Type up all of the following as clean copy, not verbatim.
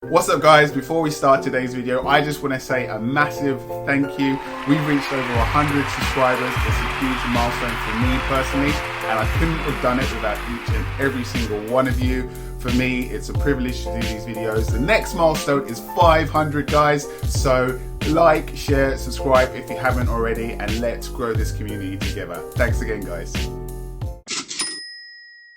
What's up guys, before we start today's video, I just want to say a massive thank you. We've reached over 100 subscribers. It's a huge milestone for me personally, and I couldn't have done it without each and every single one of you. For me, it's a privilege to do these videos. The next milestone is 500 guys, so like, share, subscribe if you haven't already, and let's grow this community together. Thanks again guys.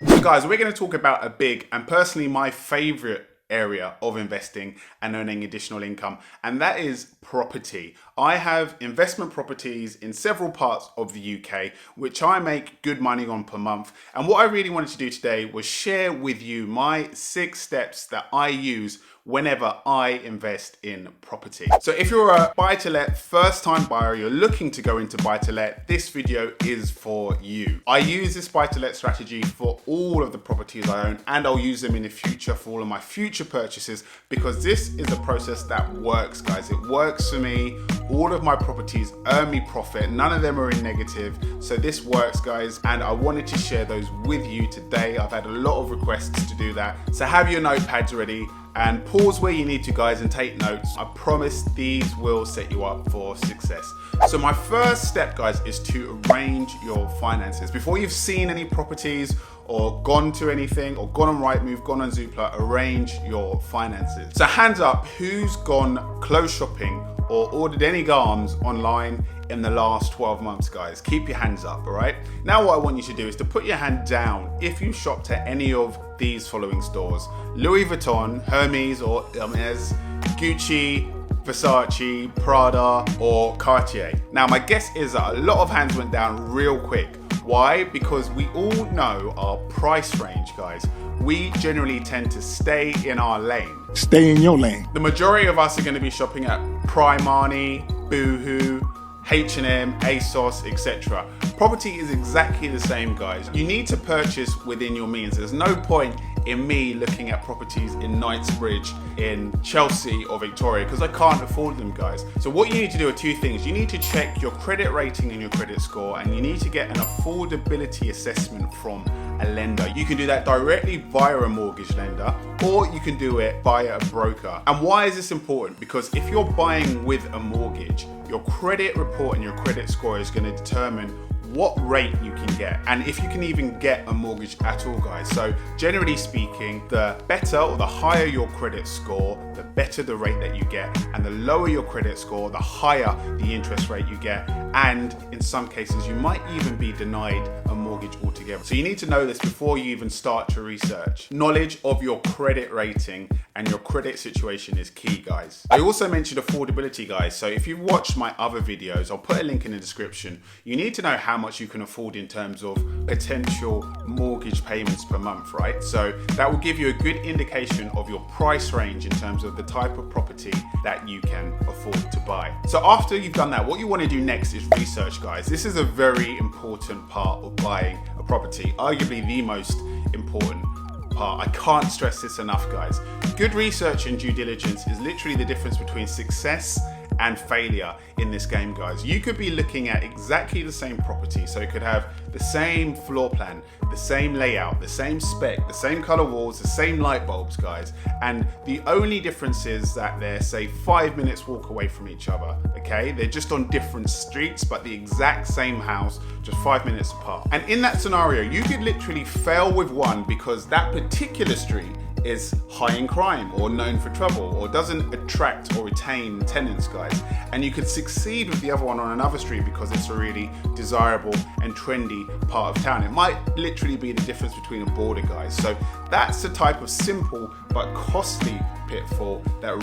So guys, we're going to talk about a big and personally my favorite area of investing and earning additional income, and that is property. I have investment properties in several parts of the UK which I make good money on per month, and what I really wanted to do today was share with you my 6 steps that I use whenever I invest in property. So if you're a buy-to-let first-time buyer, you're looking to go into buy-to-let, this video is for you. I use this buy-to-let strategy for all of the properties I own, and I'll use them in the future for all of my future purchases, because this is a process that works guys. It works for me. All of my properties earn me profit. None of them are in negative. So this works guys, and I wanted to share those with you today. I've had a lot of requests to do that. So have your notepads ready and pause where you need to guys and take notes. I promise these will set you up for success. So my first step guys is to arrange your finances. Before you've seen any properties or gone to anything or gone on Rightmove, gone on Zoopla, arrange your finances. So hands up, who's gone clothes shopping or ordered any garms online in the last 12 months guys? Keep your hands up, all right? Now what I want you to do is to put your hand down if you shopped at any of these following stores: Louis Vuitton, Hermes or Hermes, Gucci, Versace, Prada or Cartier. Now my guess is that a lot of hands went down real quick. Why? Because we all know our price range guys. We generally tend to stay in our lane. Stay in your lane. The majority of us are going to be shopping at Primani, Boohoo, H&M, ASOS, etc. Property is exactly the same guys. You need to purchase within your means. There's no point in me looking at properties in Knightsbridge, in Chelsea or Victoria, because I can't afford them guys. So what you need to do are 2 things. You need to check your credit rating and your credit score, and you need to get an affordability assessment from a lender. You can do that directly via a mortgage lender, or you can do it via a broker. And why is this important? Because if you're buying with a mortgage, your credit report and your credit score is going to determine what rate you can get, and if you can even get a mortgage at all guys. So generally speaking, the better or the higher your credit score, the better the rate that you get, and the lower your credit score, the higher the interest rate you get, and in some cases you might even be denied a mortgage altogether. So you need to know this before you even start to research. Knowledge of your credit rating and your credit situation is key guys. I also mentioned affordability guys, so if you've watched my other videos, I'll put a link in the description. You need to know how much you can afford in terms of potential mortgage payments per month, right? So that will give you a good indication of your price range in terms of the type of property that you can afford to buy. So after you've done that, what you want to do next is research guys. This is a very important part of buying a property, arguably the most important part. I can't stress this enough guys. Good research and due diligence is literally the difference between success and failure in this game guys. You could be looking at exactly the same property, so it could have the same floor plan, the same layout, the same spec, the same color walls, the same light bulbs guys, and the only difference is that they're say 5 minutes walk away from each other. Okay, they're just on different streets but the exact same house, just 5 minutes apart. And in that scenario you could literally fail with one because that particular street is high in crime or known for trouble or doesn't attract or retain tenants guys, and you could succeed with the other one on another street because it's a really desirable and trendy part of town. It might literally be the difference between a border guys. So that's the type of simple but costly pitfall that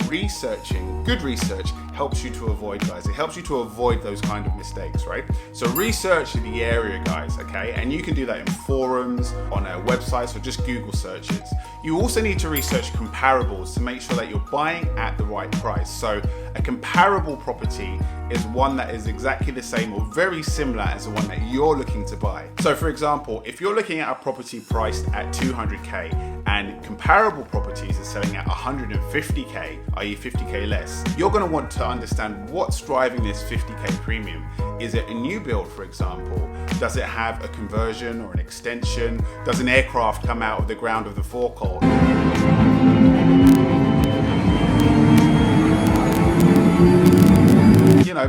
good research helps you to avoid guys. It helps you to avoid those kind of mistakes, right? So research the area guys, okay? And you can do that in forums, on our websites, or just Google searches. You also need to research comparables to make sure that you're buying at the right price. So a comparable property is one that is exactly the same or very similar as the one that you're looking to buy. So for example, if you're looking at a property priced at 200k and comparable properties are selling at 150k, i.e. 50k less, you're going to want to understand what's driving this 50k premium. Is it a new build, for example? Does it have a conversion or an extension? Does an aircraft come out of the ground of the forecourt?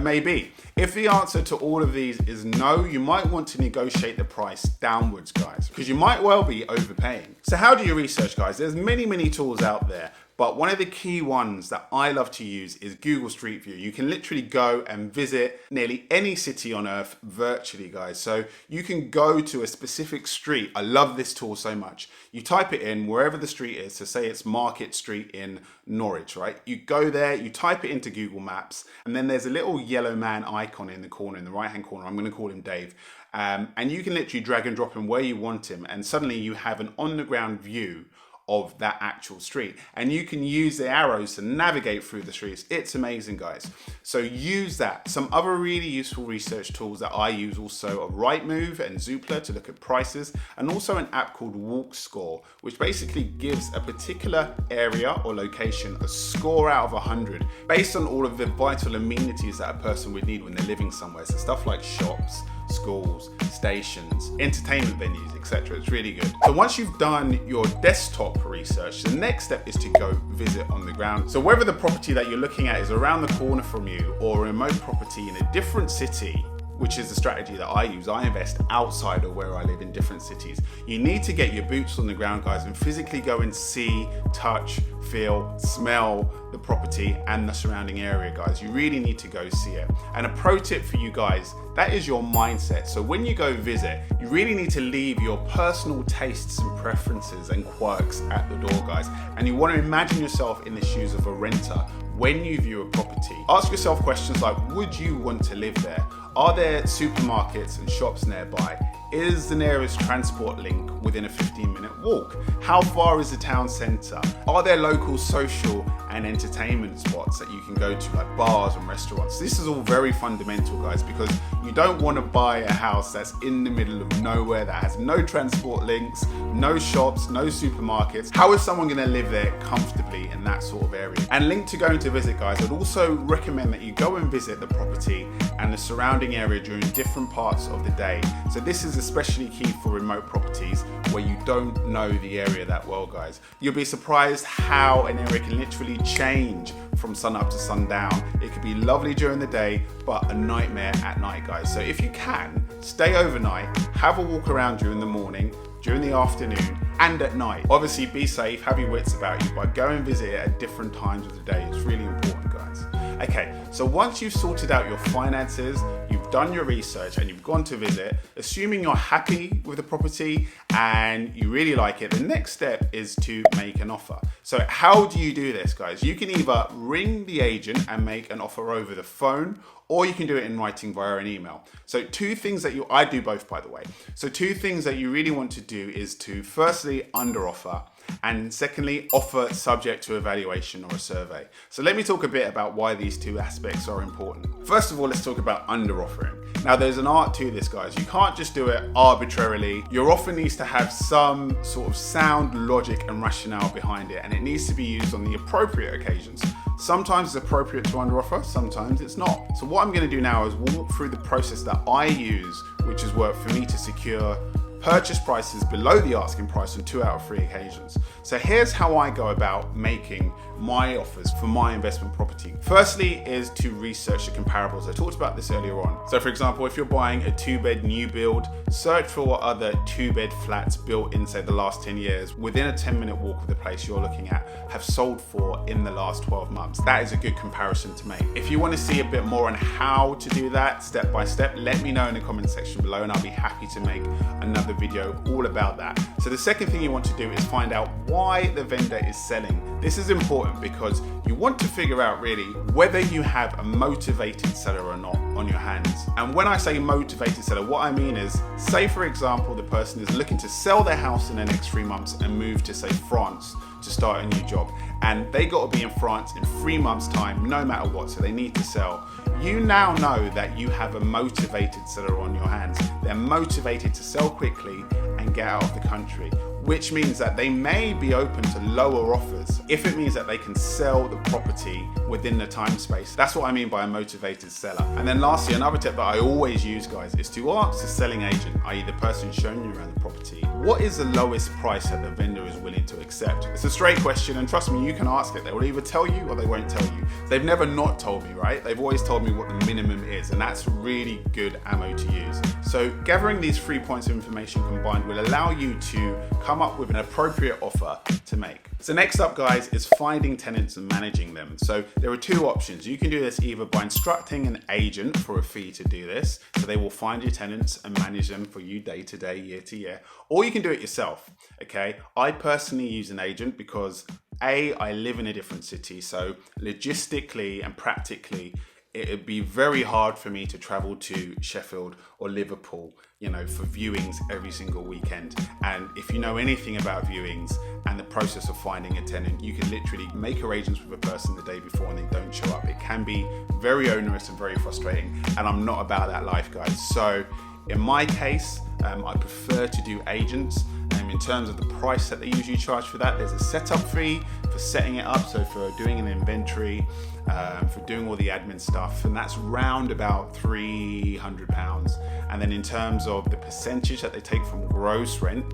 maybe. If the answer to all of these is no, you might want to negotiate the price downwards, guys, because you might well be overpaying. So how do you research, guys? There's many tools out there, but one of the key ones that I love to use is Google Street View. You can literally go and visit nearly any city on earth virtually, guys. So you can go to a specific street. I love this tool so much. You type it in wherever the street is. So say it's Market Street in Norwich, right? You go there, you type it into Google Maps, and then there's a little yellow man icon in the corner, in the right-hand corner. I'm going to call him Dave. And you can literally drag and drop him where you want him. And suddenly you have an on-the-ground view of that actual street, and you can use the arrows to navigate through the streets. It's amazing, guys. So use that. Some other really useful research tools that I use also are Rightmove and Zoopla to look at prices, and also an app called Walk Score, which basically gives a particular area or location a score out of 100 based on all of the vital amenities that a person would need when they're living somewhere. So stuff like shops, schools, stations, entertainment venues, etc. It's really good. So once you've done your desktop research, the next step is to go visit on the ground. So whether the property that you're looking at is around the corner from you or a remote property in a different city, which is the strategy that I use. I invest outside of where I live in different cities. You need to get your boots on the ground, guys, and physically go and see, touch, feel, smell the property and the surrounding area, guys. You really need to go see it. And a pro tip for you guys, that is your mindset. So when you go visit, you really need to leave your personal tastes and preferences and quirks at the door, guys. And you want to imagine yourself in the shoes of a renter when you view a property. Ask yourself questions like, would you want to live there? Are there supermarkets and shops nearby? Is the nearest transport link within a 15-minute walk? How far is the town centre? Are there local social and entertainment spots that you can go to, like bars and restaurants? This is all very fundamental, guys, because you don't want to buy a house that's in the middle of nowhere, that has no transport links, no shops, no supermarkets. How is someone going to live there comfortably in that sort of area? And linked to going to visit, guys, I'd also recommend that you go and visit the property and the surrounding area during different parts of the day. So this is especially key for remote properties where you don't know the area that well, guys. You'll be surprised how an area can literally change from sun up to sundown. It could be lovely during the day, but a nightmare at night, guys. So if you can, stay overnight, have a walk around during the morning, during the afternoon, and at night. Obviously, be safe, have your wits about you, but go and visit it at different times of the day. It's really important, guys. Okay, so once you've sorted out your finances, you've done your research and you've gone to visit, assuming you're happy with the property and you really like it, the next step is to make an offer. So how do you do this, guys? You can either ring the agent and make an offer over the phone, or you can do it in writing via an email. So two things that I do both, by the way. So two things that you really want to do is to firstly under offer, and secondly, offer subject to evaluation or a survey. So let me talk a bit about why these two aspects are important. First of all, let's talk about under offering. Now there's an art to this, guys. You can't just do it arbitrarily. Your offer needs to have some sort of sound, logic and rationale behind it, and it needs to be used on the appropriate occasions. Sometimes it's appropriate to under offer, sometimes it's not. So what I'm going to do now is walk through the process that I use, which has worked for me to secure purchase prices below the asking price on 2 out of 3 occasions. So here's how I go about making my offers for my investment property. Firstly is to research the comparables. I talked about this earlier on. So for example, if you're buying a 2-bed new build, search for what other 2-bed flats built in, say, the last 10 years within a 10-minute walk of the place you're looking at have sold for in the last 12 months. That is a good comparison to make. If you want to see a bit more on how to do that step by step, let me know in the comment section below and I'll be happy to make another video all about that. So the second thing you want to do is find out why the vendor is selling. This is important because you want to figure out really whether you have a motivated seller or not on your hands. And when I say motivated seller, what I mean is, say for example, the person is looking to sell their house in the next 3 months and move to, say, France to start a new job, and they got to be in France in 3 months time no matter what, so they need to sell. You now know that you have a motivated seller on your hands. They're motivated to sell quickly and get out of the country. which means that they may be open to lower offers if it means that they can sell the property within the time space. That's what I mean by a motivated seller. And then lastly, another tip that I always use, guys, is to ask the selling agent, i.e. the person showing you around the property, what is the lowest price that the vendor is willing to accept? It's a straight question, and trust me, you can ask it. They will either tell you or they won't tell you. They've never not told me, right? They've always told me what the minimum is, and that's really good ammo to use. So gathering these 3 points of information combined will allow you to come up with an appropriate offer to make. So next up, guys, is finding tenants and managing them. So there are two options. You can do this either by instructing an agent for a fee to do this, so they will find your tenants and manage them for you day to day, year to year, or you can do it yourself, okay? I personally use an agent because I live in a different city, so logistically and practically, it'd be very hard for me to travel to Sheffield or Liverpool, for viewings every single weekend. And if you know anything about viewings and the process of finding a tenant, you can literally make arrangements with a person the day before and they don't show up. It can be very onerous and very frustrating, and I'm not about that life, guys. So in my case, I prefer to do agents. In terms of the price that they usually charge for that, there's a setup fee for setting it up, so for doing an inventory, for doing all the admin stuff, and that's round about £300. And then in terms of the percentage that they take from gross rent,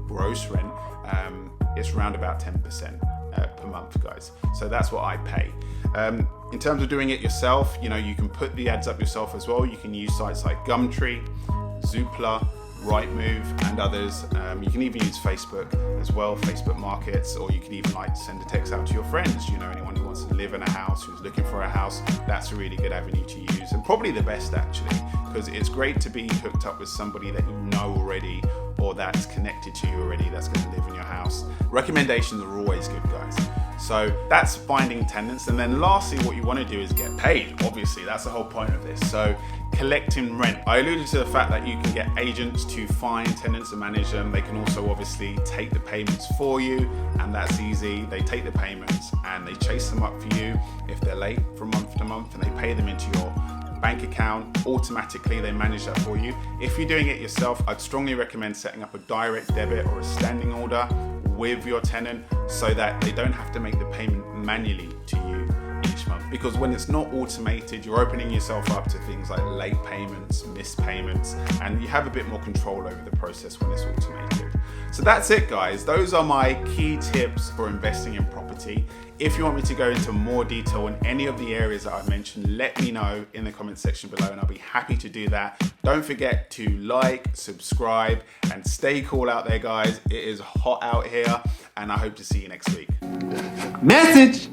it's round about 10% per month, guys. So that's what I pay. In terms of doing it yourself, you can put the ads up yourself as well. You can use sites like Gumtree, Zoopla, Rightmove, and others. You can even use Facebook as well, Facebook Markets, or you can even send a text out to your friends. Anyone who wants to live in a house, who's looking for a house, that's a really good avenue to use, and probably the best actually, because it's great to be hooked up with somebody that you know already or that's connected to you already, that's going to live in your house. Recommendations are always good, guys. So that's finding tenants. And then lastly, what you want to do is get paid. Obviously, that's the whole point of this. So collecting rent. I alluded to the fact that you can get agents to find tenants and manage them. They can also obviously take the payments for you, and that's easy. They take the payments and they chase them up for you if they're late from month to month, and they pay them into your bank account automatically. They manage that for you. If you're doing it yourself, I'd strongly recommend setting up a direct debit or a standing order with your tenant so that they don't have to make the payment manually to you each month, because when it's not automated, you're opening yourself up to things like late payments, missed payments, and you have a bit more control over the process when it's automated. So that's it, guys. Those are my key tips for investing in property. If you want me to go into more detail in any of the areas that I've mentioned, let me know in the comment section below and I'll be happy to do that. Don't forget to like, subscribe, and stay cool out there, guys. It is hot out here, and I hope to see you next week. Message!